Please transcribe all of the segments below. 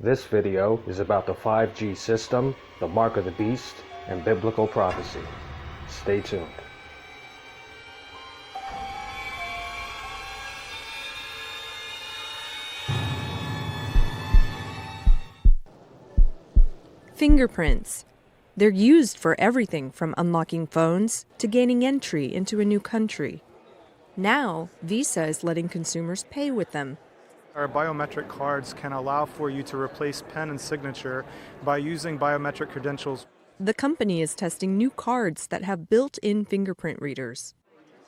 This video is about the 5G system, the mark of the beast, and biblical prophecy. Stay tuned. Fingerprints. They're used for everything from unlocking phones to gaining entry into a new country. Now, Visa is letting consumers pay with them. Our biometric cards can allow for you to replace pen and signature by using biometric credentials. The company is testing new cards that have built-in fingerprint readers.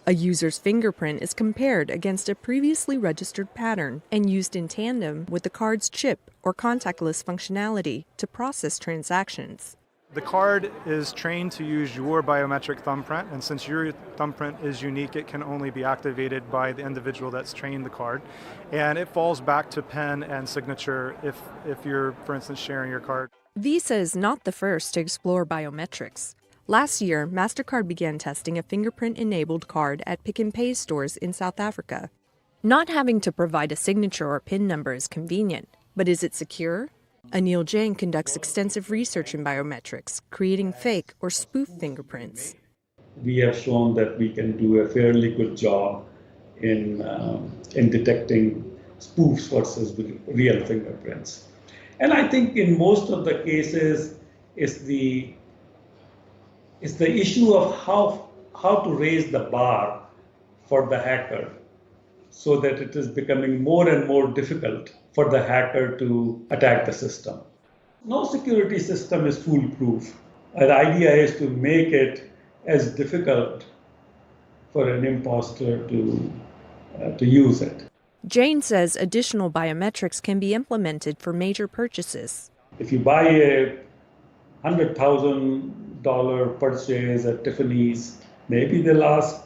A user's fingerprint is compared against a previously registered pattern and used in tandem with the card's chip or contactless functionality to process transactions. The card is trained to use your biometric thumbprint, and since your thumbprint is unique, it can only be activated by the individual that's trained the card. And it falls back to pen and signature if you're, for instance, sharing your card. Visa is not the first to explore biometrics. Last year, MasterCard began testing a fingerprint-enabled card at Pick n Pay stores in South Africa. Not having to provide a signature or PIN number is convenient, but is it secure? Anil Jain conducts extensive research in biometrics, creating fake or spoof fingerprints. We have shown that we can do a fairly good job in detecting spoofs versus real fingerprints. And I think in most of the cases, it's the issue of how to raise the bar for the hacker so that it is becoming more and more difficult for the hacker to attack the system. No security system is foolproof. The idea is to make it as difficult for an imposter to use it. Jain says additional biometrics can be implemented for major purchases. If you buy a $100,000 purchase at Tiffany's, maybe they'll ask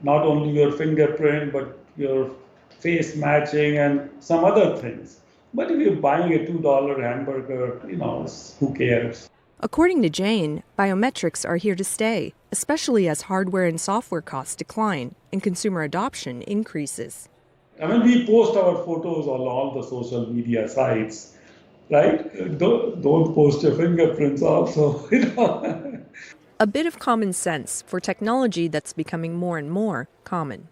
not only your fingerprint, but your face matching and some other things. But if you're buying a $2 hamburger, who cares? According to Jain, biometrics are here to stay, especially as hardware and software costs decline and consumer adoption increases. I mean, we post our photos on all the social media sites, right? Don't post your fingerprints also, A bit of common sense for technology that's becoming more and more common.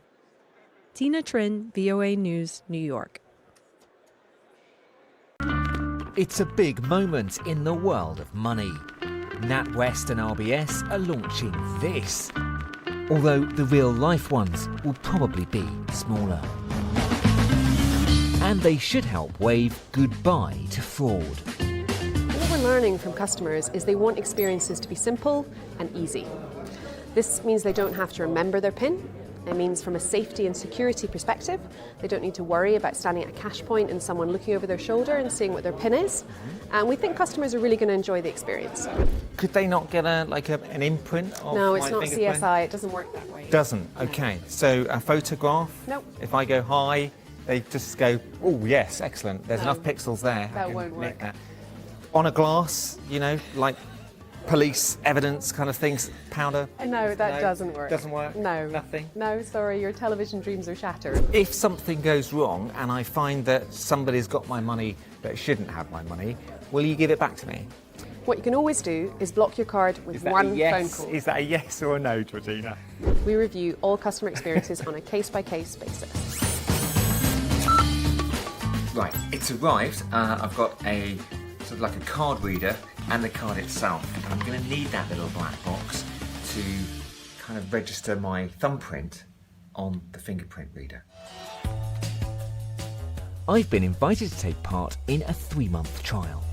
Tina Trin, VOA News, New York. It's a big moment in the world of money. NatWest and RBS are launching this, although the real-life ones will probably be smaller. And they should help wave goodbye to fraud. What we're learning from customers is they want experiences to be simple and easy. This means they don't have to remember their PIN. It means from a safety and security perspective, they don't need to worry about standing at a cash point and someone looking over their shoulder and seeing what their PIN is. And we think customers are really going to enjoy the experience. Could they not get an imprint of No, it's my not fingerprint? CSI. It doesn't work that way. Doesn't? Okay. So a photograph? Nope. If I go hi, they just go, oh yes, excellent. There's enough pixels there. That I can won't nick work. that. On a glass, like police evidence kind of things, powder? No, that doesn't work. Doesn't work? No. Nothing? No, sorry, your television dreams are shattered. If something goes wrong and I find that somebody's got my money that shouldn't have my money, will you give it back to me? What you can always do is block your card with one phone call. Is that a yes or a no, Georgina? We review all customer experiences on a case-by-case basis. Right, it's arrived. I've got a sort of like a card reader and the card itself. And I'm going to need that little black box to kind of register my thumbprint on the fingerprint reader. I've been invited to take part in a 3-month trial.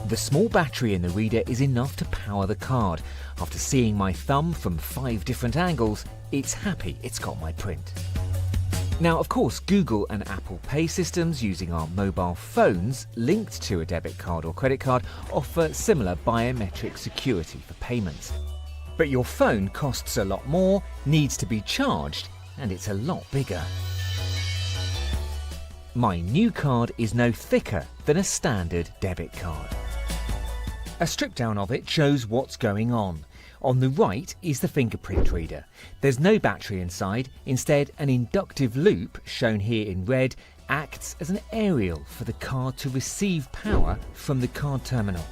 The small battery in the reader is enough to power the card. After seeing my thumb from 5 different angles, it's happy it's got my print. Now, of course, Google and Apple Pay systems using our mobile phones linked to a debit card or credit card offer similar biometric security for payments. But your phone costs a lot more, needs to be charged, and it's a lot bigger. My new card is no thicker than a standard debit card. A strip down of it shows what's going on. On the right is the fingerprint reader. There's no battery inside, instead an inductive loop, shown here in red, acts as an aerial for the card to receive power from the card terminal.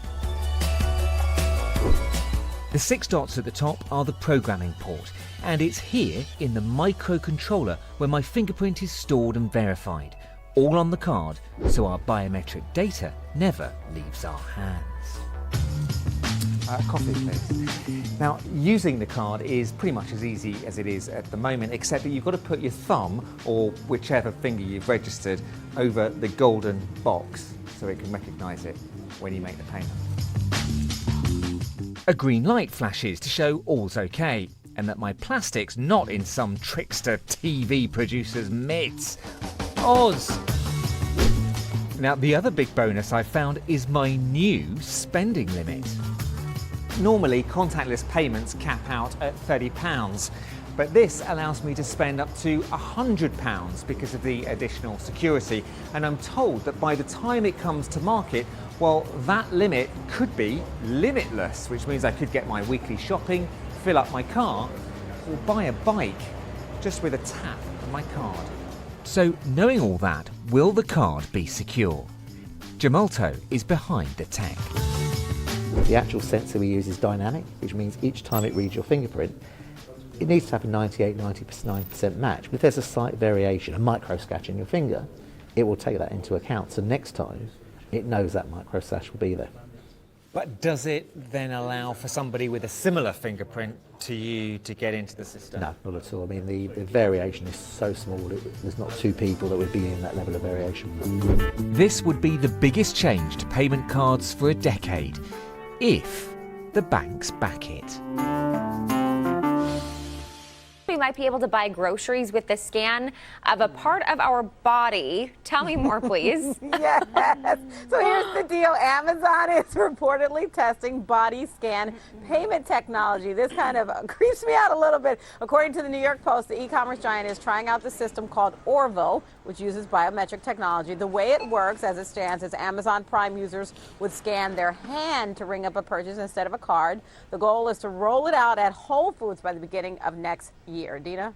The 6 dots at the top are the programming port, and it's here in the microcontroller where my fingerprint is stored and verified, all on the card, so our biometric data never leaves our hands. Coffee, please. Now, using the card is pretty much as easy as it is at the moment, except that you've got to put your thumb, or whichever finger you've registered, over the golden box so it can recognise it when you make the payment. A green light flashes to show all's okay, and that my plastic's not in some trickster TV producer's mitts. Oz! Now, the other big bonus I've found is my new spending limit. Normally, contactless payments cap out at £30, but this allows me to spend up to £100 because of the additional security, and I'm told that by the time it comes to market, well, that limit could be limitless, which means I could get my weekly shopping, fill up my car, or buy a bike just with a tap of my card. So, knowing all that, will the card be secure? Gemalto is behind the tech. The actual sensor we use is dynamic, which means each time it reads your fingerprint, it needs to have a 98-99% match. But if there's a slight variation, a micro scratch in your finger, it will take that into account. So next time, it knows that micro scratch will be there. But does it then allow for somebody with a similar fingerprint to you to get into the system? No, not at all. I mean, the variation is so small, there's not 2 people that would be in that level of variation. This would be the biggest change to payment cards for a decade, if the banks back it. We might be able to buy groceries with the scan of a part of our body. Tell me more, please. Yes. So here's the deal. Amazon is reportedly testing body scan payment technology. This kind of creeps me out a little bit. According to the New York Post, the e-commerce giant is trying out the system called Orville, which uses biometric technology. The way it works, as it stands, is Amazon Prime users would scan their hand to ring up a purchase instead of a card. The goal is to roll it out at Whole Foods by the beginning of next year. Dina?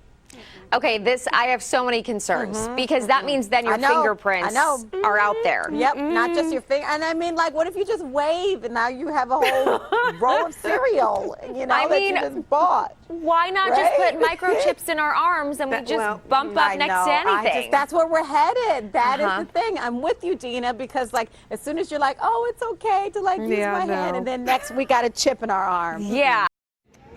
Okay, I have so many concerns because that means then your fingerprints are out there. Yep, not just your finger. And I mean, like, what if you just wave and now you have a whole roll of cereal, you know, that you just bought? Why not just put microchips in our arms and we just bump up next to anything? That's where we're headed. That is the thing. I'm with you, Dina, because like as soon as you're like, oh, it's okay to like use my hand, and then next we got a chip in our arm. Yeah.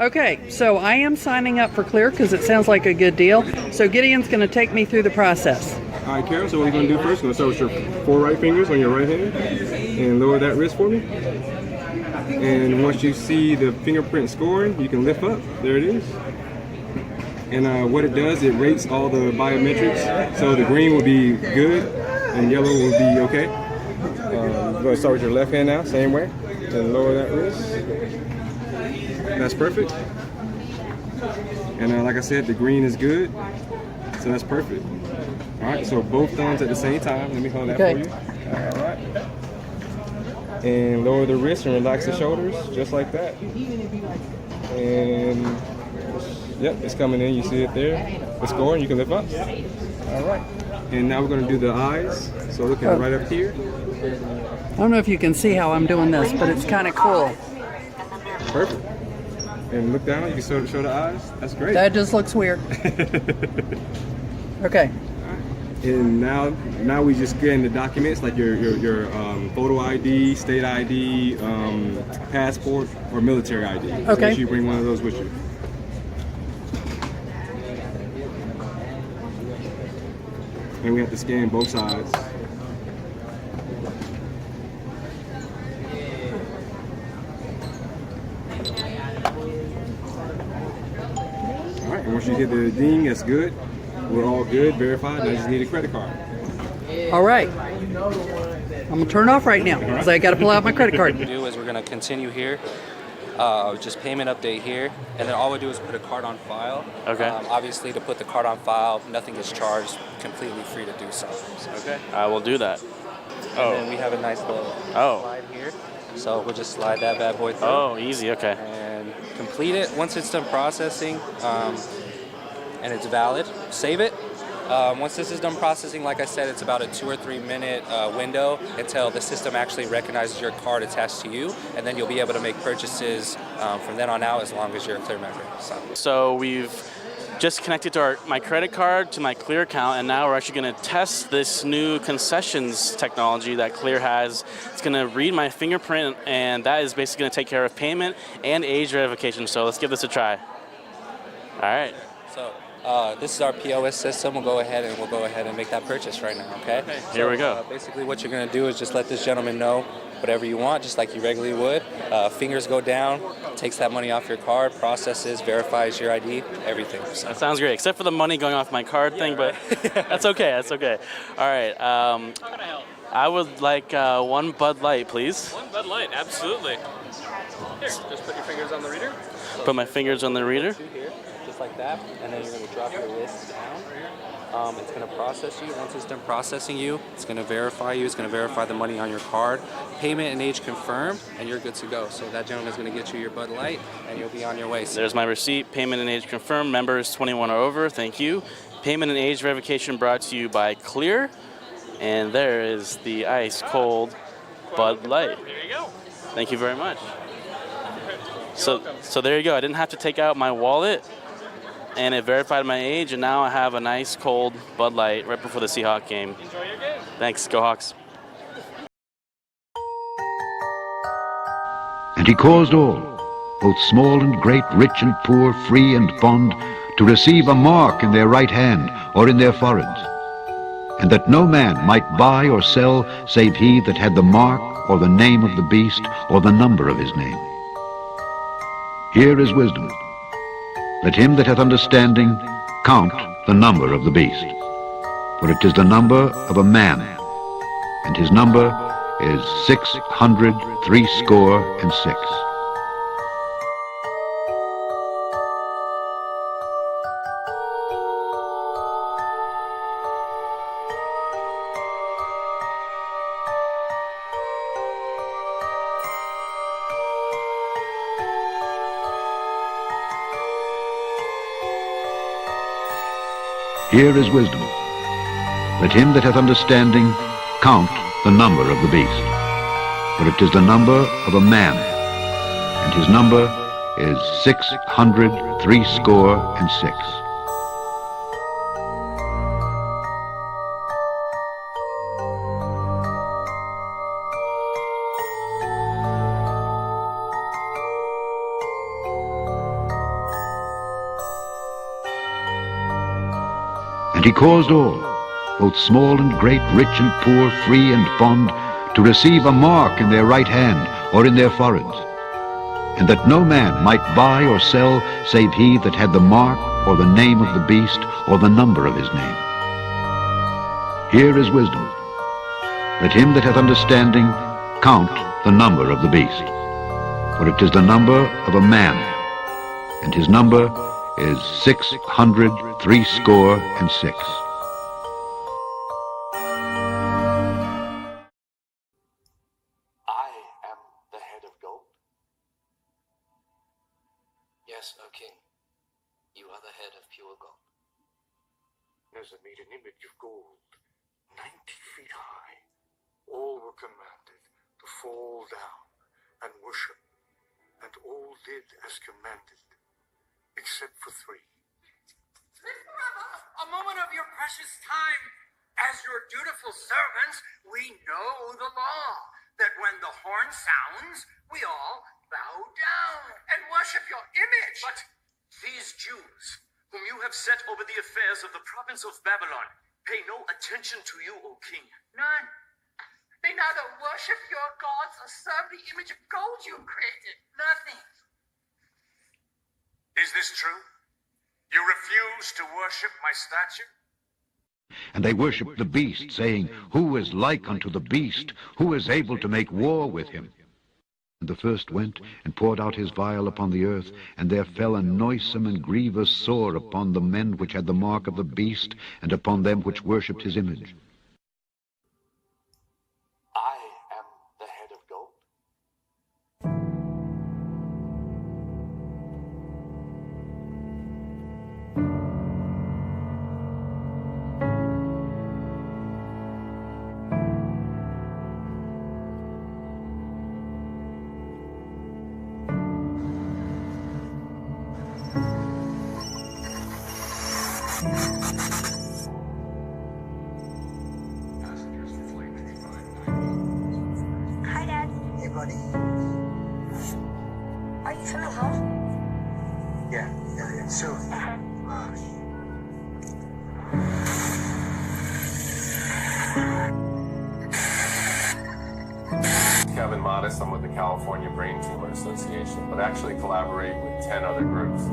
Okay, so I am signing up for Clear because it sounds like a good deal. So Gideon's going to take me through the process. All right, Carol, so what we're going to do first, we're going to start with your 4 right fingers on your right hand and lower that wrist for me. And once you see the fingerprint scoring, you can lift up. There it is. And what it does, it rates all the biometrics. So the green will be good and yellow will be okay. We're going to start with your left hand now, same way. And lower that wrist. That's perfect. And like I said, the green is good, so that's perfect. All right, so both thumbs at the same time. Let me hold that for you. All right. And lower the wrist and relax the shoulders, just like that. And yep, it's coming in. You see it there. The score, and you can lift up. All right. And now we're going to do the eyes. So looking right up here. I don't know if you can see how I'm doing this, but it's kind of cool. Perfect. And look down, you can show the eyes. That's great. That just looks weird. Okay. And now we just get in the documents like your photo ID, state ID, passport, or military ID. Okay. So make sure you bring one of those with you. And we have to scan both sides. And once you hit the ding, that's good. We're all good, verified, and I just need a credit card. All right. I'm going to turn it off right now because I got to pull out my credit card. What we're going to do is we're going to continue here, just payment update here, and then all we do is put a card on file. Okay. Obviously, to put the card on file, nothing is charged, completely free to do so. Okay. I will do that. And then we have a nice little slide here. So we'll just slide that bad boy through. Oh, easy, okay. And complete it. Once it's done processing and it's valid, save it, Once this is done processing, like I said, it's about a 2 or 3 minute window until the system actually recognizes your card attached to you, and then you'll be able to make purchases from then on out as long as you're a Clear member. So we've just connected to my credit card to my Clear account, and now we're actually going to test this new concessions technology that Clear has. It's going to read my fingerprint, and that is basically going to take care of payment and age verification. So let's give this a try. All right. So this is our POS system. We'll go ahead and make that purchase right now, okay? Here we go. Basically what you're going to do is just let this gentleman know whatever you want, just like you regularly would. Fingers go down, takes that money off your card, processes, verifies your ID, everything. So. That sounds great, except for the money going off my card thing, but that's okay, that's okay. All right, How can I help? I would like 1 Bud Light, please. 1 Bud Light, absolutely. Here, just put your fingers on the reader. Put my fingers on the reader. Here, just like that, and then you're going to drop your wrist down. It's going to process you. Once it's done processing you, it's going to verify you. It's going to verify the money on your card. Payment and age confirmed, and you're good to go. So that gentleman's going to get you your Bud Light, and you'll be on your way. There's my receipt. Payment and age confirmed. Members 21 or over. Thank you. Payment and age verification brought to you by Clear. And there is the ice cold Bud Light. There you go. Thank you very much. So there you go. I didn't have to take out my wallet, and it verified my age, and now I have a nice cold Bud Light right before the Seahawks game. Enjoy your game. Thanks. Go Hawks. And he caused all, both small and great, rich and poor, free and bond, to receive a mark in their right hand or in their foreheads, and that no man might buy or sell save he that had the mark or the name of the beast or the number of his name. Here is wisdom. Let him that hath understanding count the number of the beast, for it is the number of a man, and his number is 666. Here is wisdom. Let him that hath understanding count the number of the beast, for it is the number of a man, and his number is 666. And he caused all, both small and great, rich and poor, free and bond, to receive a mark in their right hand or in their foreheads, and that no man might buy or sell save he that had the mark or the name of the beast or the number of his name. Here is wisdom. Let him that hath understanding count the number of the beast, for it is the number of a man, and his number is 666. Yes, O king, you are the head of pure gold. Nezer made an image of gold, 90 feet high. All were commanded to fall down and worship, and all did as commanded, except for 3. A moment of your precious time. As your dutiful servants, we know the law, that when the horn sounds, we all bow down and worship your image. But these Jews, whom you have set over the affairs of the province of Babylon, pay no attention to you, O king. None. They neither worship your gods or serve the image of gold you created. Nothing. Is this true? You refuse to worship my statue? And they worshipped the beast, saying, Who is like unto the beast? Who is able to make war with him? And the first went and poured out his vial upon the earth, and there fell a noisome and grievous sore upon the men which had the mark of the beast, and upon them which worshipped his image. I am the head of gold. Hi, Dad. Hey, buddy. Are you coming home? Yeah, soon. Kevin Modest, I'm with the California Brain Tumor Association, but actually collaborate with 10 other groups.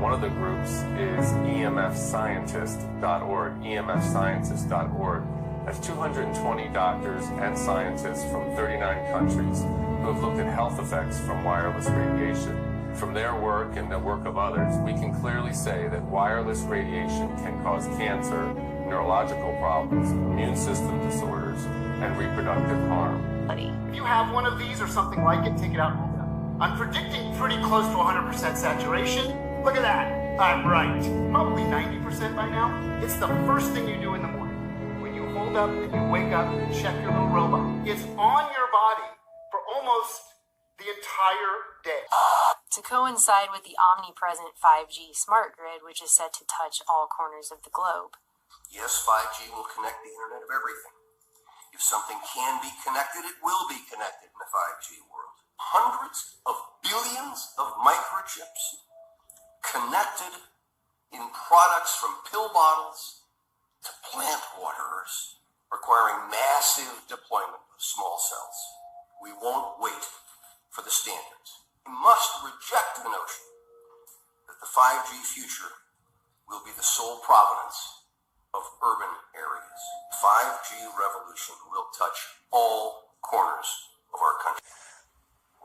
One of the groups is emfscientist.org, emfscientist.org. That's 220 doctors and scientists from 39 countries who have looked at health effects from wireless radiation. From their work and the work of others, we can clearly say that wireless radiation can cause cancer, neurological problems, immune system disorders, and reproductive harm. If you have one of these or something like it, take it out and hold it up. I'm predicting pretty close to 100% saturation. Look at that. I'm right. Probably 90% by now. It's the first thing you do in the morning. When you hold up and you wake up and check your little robot, it's on your body for almost the entire day. To coincide with the omnipresent 5G smart grid, which is set to touch all corners of the globe. Yes, 5G will connect the Internet of everything. If something can be connected, it will be connected in the 5G world. Hundreds of billions of microchips connected in products from pill bottles to plant waterers, requiring massive deployment of small cells. We won't wait for the standards. We must reject the notion that the 5G future will be the sole provenance of urban areas. 5G revolution will touch all corners of our country.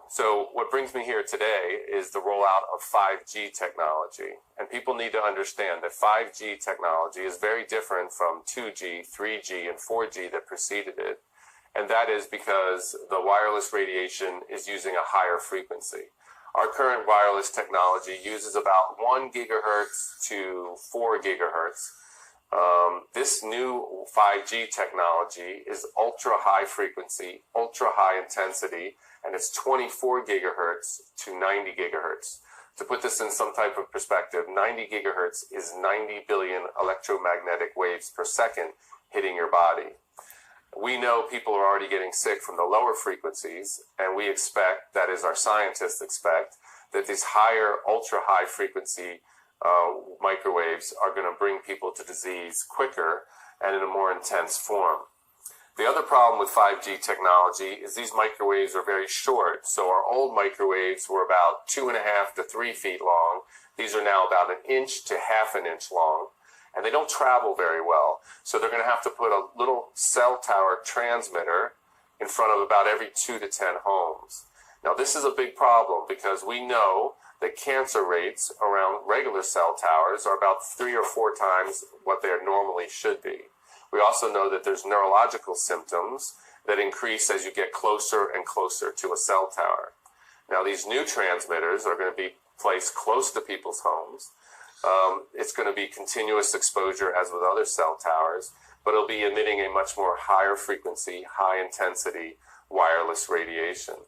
So what brings me here today is the rollout of 5G technology. And people need to understand that 5G technology is very different from 2G, 3G, and 4G that preceded it. And that is because the wireless radiation is using a higher frequency. Our current wireless technology uses about 1 gigahertz to 4 gigahertz. This new 5G technology is ultra high frequency, ultra high intensity, and it's 24 gigahertz to 90 gigahertz. To put this in some type of perspective, 90 gigahertz is 90 billion electromagnetic waves per second hitting your body. We know people are already getting sick from the lower frequencies, and we expect, that is our scientists expect, that these higher ultra high frequency microwaves are going to bring people to disease quicker and in a more intense form. The other problem with 5G technology is these microwaves are very short. So our old microwaves were about 2.5 to 3 feet long. These are now about 1 inch to half an inch long, and they don't travel very well. So they're going to have to put a little cell tower transmitter in front of about every 2 to 10 homes. Now this is a big problem because we know that cancer rates around regular cell towers are about 3 or 4 times what they normally should be. We also know that there's neurological symptoms that increase as you get closer and closer to a cell tower. Now these new transmitters are going to be placed close to people's homes. It's going to be continuous exposure as with other cell towers, but it'll be emitting a much more higher frequency, high intensity wireless radiation.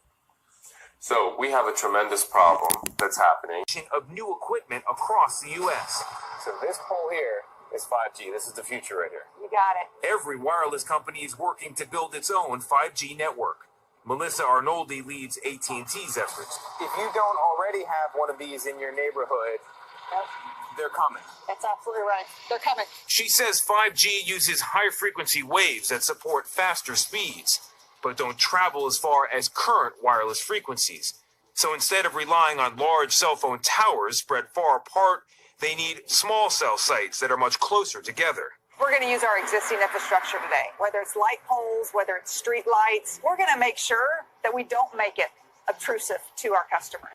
So we have a tremendous problem that's happening. Of new equipment across the U.S. So this pole here is 5G. This is the future right here. You got it. Every wireless company is working to build its own 5G network. Melissa Arnoldi leads AT&T's efforts. If you don't already have one of these in your neighborhood, they're coming. That's absolutely right. They're coming. She says 5G uses high-frequency waves that support faster speeds, but don't travel as far as current wireless frequencies. So instead of relying on large cell phone towers spread far apart, they need small cell sites that are much closer together. We're going to use our existing infrastructure today, whether it's light poles, whether it's street lights. We're going to make sure that we don't make it obtrusive to our customers.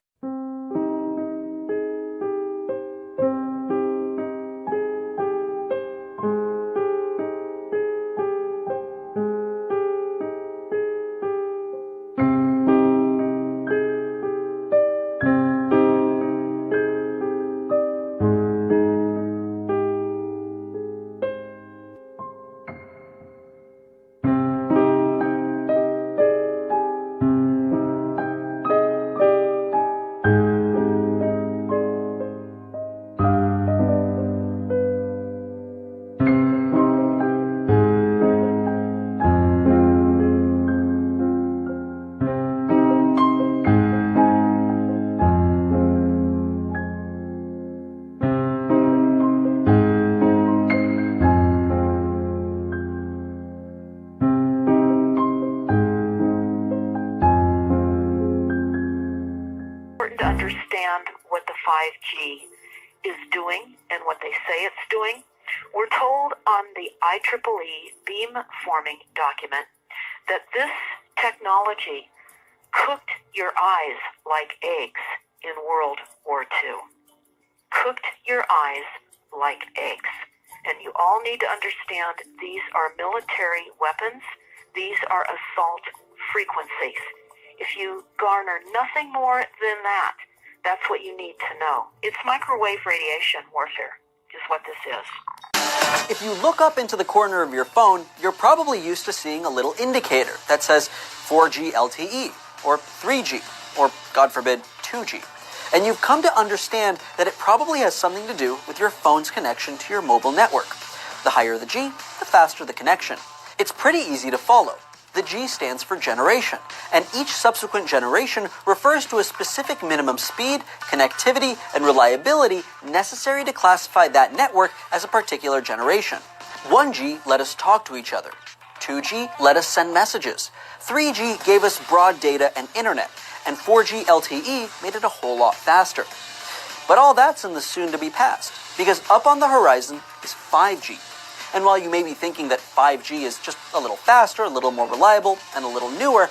understand what the 5G is doing and what they say it's doing. We're told on the IEEE beamforming document that this technology cooked your eyes like eggs in World War II. Cooked your eyes like eggs. And you all need to understand these are military weapons. These are assault frequencies. If you garner nothing more than that, that's what you need to know. It's microwave radiation warfare is what this is. If you look up into the corner of your phone, you're probably used to seeing a little indicator that says 4G LTE, or 3G, or, God forbid, 2G. And you've come to understand that it probably has something to do with your phone's connection to your mobile network. The higher the G, the faster the connection. It's pretty easy to follow. The G stands for generation, and each subsequent generation refers to a specific minimum speed, connectivity, and reliability necessary to classify that network as a particular generation. 1G let us talk to each other. 2G let us send messages. 3G gave us broad data and internet, and 4G LTE made it a whole lot faster. But all that's in the soon-to-be past, because up on the horizon is 5G. And while you may be thinking that 5G is just a little faster, a little more reliable, and a little newer,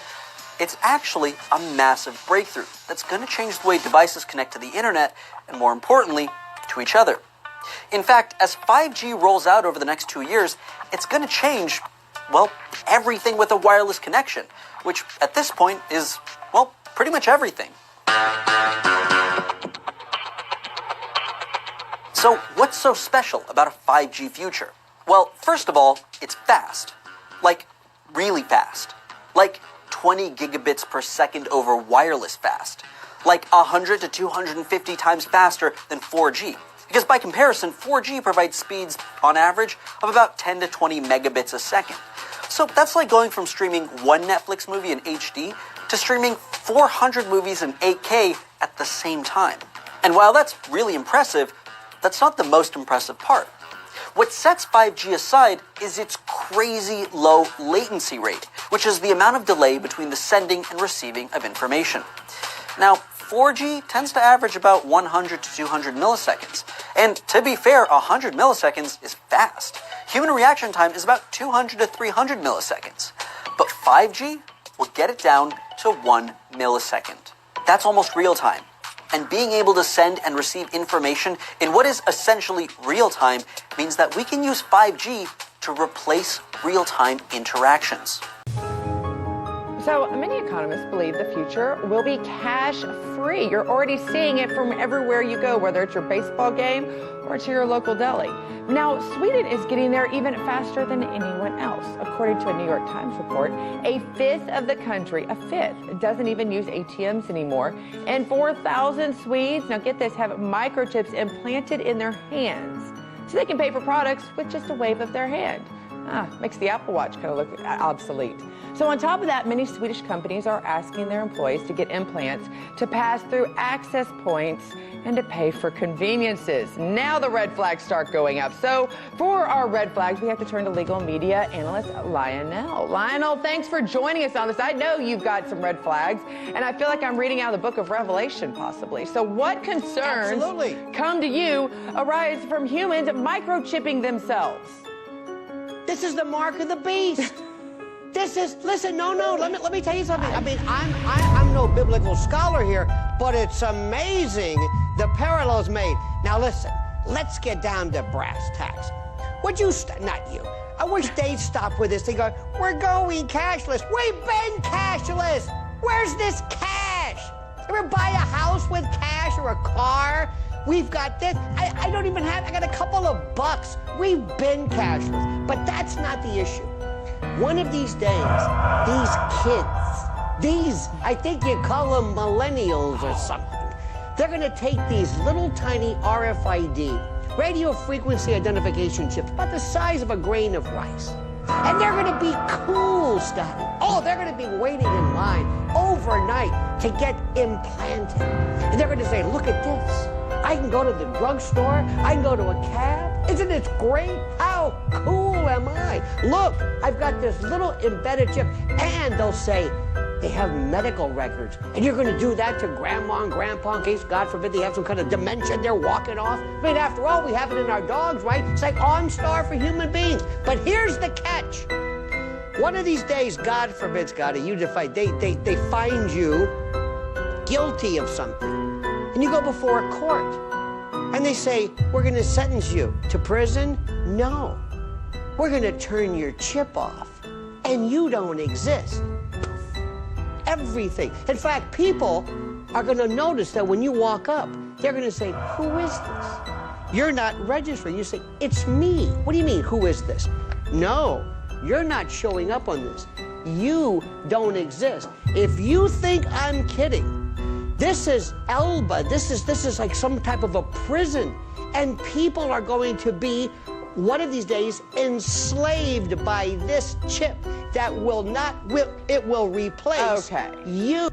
it's actually a massive breakthrough that's going to change the way devices connect to the internet, and more importantly, to each other. In fact, as 5G rolls out over the next 2 years, it's going to change, well, everything with a wireless connection, which at this point is, well, pretty much everything. So what's so special about a 5G future? Well, first of all, it's fast. Like, really fast. Like 20 gigabits per second over wireless fast. Like 100 to 250 times faster than 4G. Because by comparison, 4G provides speeds, on average, of about 10 to 20 megabits a second. So that's like going from streaming one Netflix movie in HD to streaming 400 movies in 8K at the same time. And while that's really impressive, that's not the most impressive part. What sets 5G aside is its crazy low latency rate, which is the amount of delay between the sending and receiving of information. Now, 4G tends to average about 100 to 200 milliseconds. And to be fair, 100 milliseconds is fast. Human reaction time is about 200 to 300 milliseconds. But 5G will get it down to 1 millisecond. That's almost real time. And being able to send and receive information in what is essentially real time means that we can use 5G to replace real-time interactions. So many economists believe the future will be cash-free. You're already seeing it from everywhere you go, whether it's your baseball game or to your local deli. Now, Sweden is getting there even faster than anyone else. According to a New York Times report, a fifth of the country, doesn't even use ATMs anymore. And 4,000 Swedes, now get this, have microchips implanted in their hands so they can pay for products with just a wave of their hand. Makes the Apple Watch kind of look obsolete. So on top of that, many Swedish companies are asking their employees to get implants to pass through access points and to pay for conveniences. Now the red flags start going up. So for our red flags, we have to turn to legal media analyst Lionel. Lionel, thanks for joining us on this. I know you've got some red flags, and I feel like I'm reading out of the book of Revelation, possibly. So what concerns come to you arise from humans microchipping themselves? This is the mark of the beast. This is, listen, no, let me tell you something. I mean, I'm no biblical scholar here, but it's amazing the parallels made. Now listen, let's get down to brass tacks. Would you, not you, I wish they'd stop with this. They go, we're going cashless. We've been cashless. Where's this cash? Ever buy a house with cash or a car? We've got this. I don't even have, I got a couple of bucks. We've been cashless, but that's not the issue. One of these days, these kids, I think you call them millennials or something, they're going to take these little tiny RFID, radio frequency identification chips, about the size of a grain of rice. And they're going to be cool, Scotty. Oh, they're going to be waiting in line overnight to get implanted. And they're going to say, look at this. I can go to the drugstore. I can go to a cab. Isn't it great? How cool am I? Look, I've got this little embedded chip. And they'll say, They have medical records. And you're going to do that to grandma and grandpa in case, God forbid, they have some kind of dementia and they're walking off? I mean, after all, we have it in our dogs, right? It's like OnStar for human beings. But here's the catch. One of these days, God forbid, Scotty, you defy, they find you guilty of something. And you go before a court. And they say, we're going to sentence you to prison? No. We're going to turn your chip off. And you don't exist. Everything. In fact, people are going to notice that when you walk up, they're going to say, who is this? You're not registered. You say, it's me. What do you mean, who is this? No, you're not showing up on this. You don't exist. If you think I'm kidding, this is Elba. This is like some type of a prison. And people are going to be, one of these days, enslaved by this chip that it will replace you.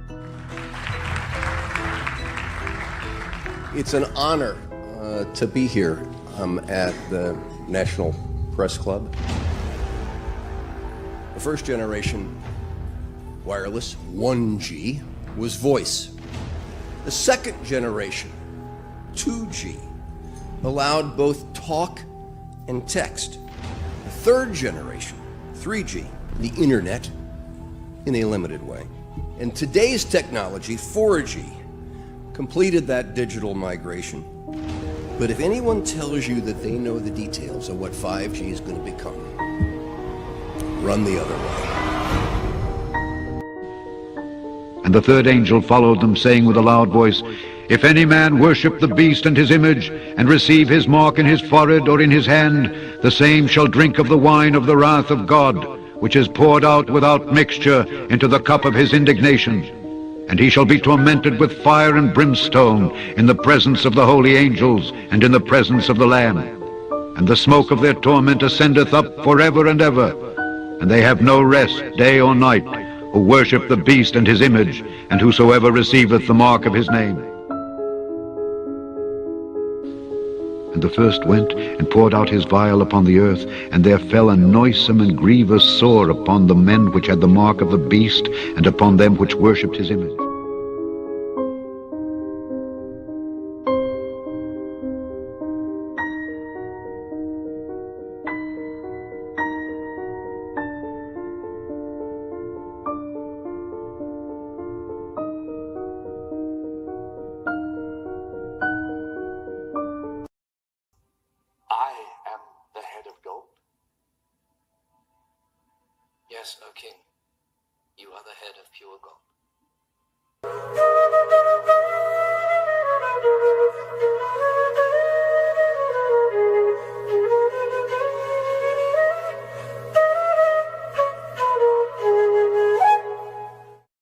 It's an honor to be here at the National Press Club. The first generation wireless 1G was voice. The second generation 2G allowed both talk and text. The third generation 3G, the internet, in a limited way. And today's technology, 4G, completed that digital migration. But if anyone tells you that they know the details of what 5G is going to become, run the other way. And the third angel followed them, saying with a loud voice, if any man worship the beast and his image, and receive his mark in his forehead or in his hand, the same shall drink of the wine of the wrath of God, which is poured out without mixture into the cup of his indignation. And he shall be tormented with fire and brimstone in the presence of the holy angels and in the presence of the Lamb. And the smoke of their torment ascendeth up forever and ever. And they have no rest day or night, who worship the beast and his image, and whosoever receiveth the mark of his name. And the first went and poured out his vial upon the earth, and there fell a noisome and grievous sore upon the men which had the mark of the beast, and upon them which worshipped his image. Yes, O King, you are the head of pure gold.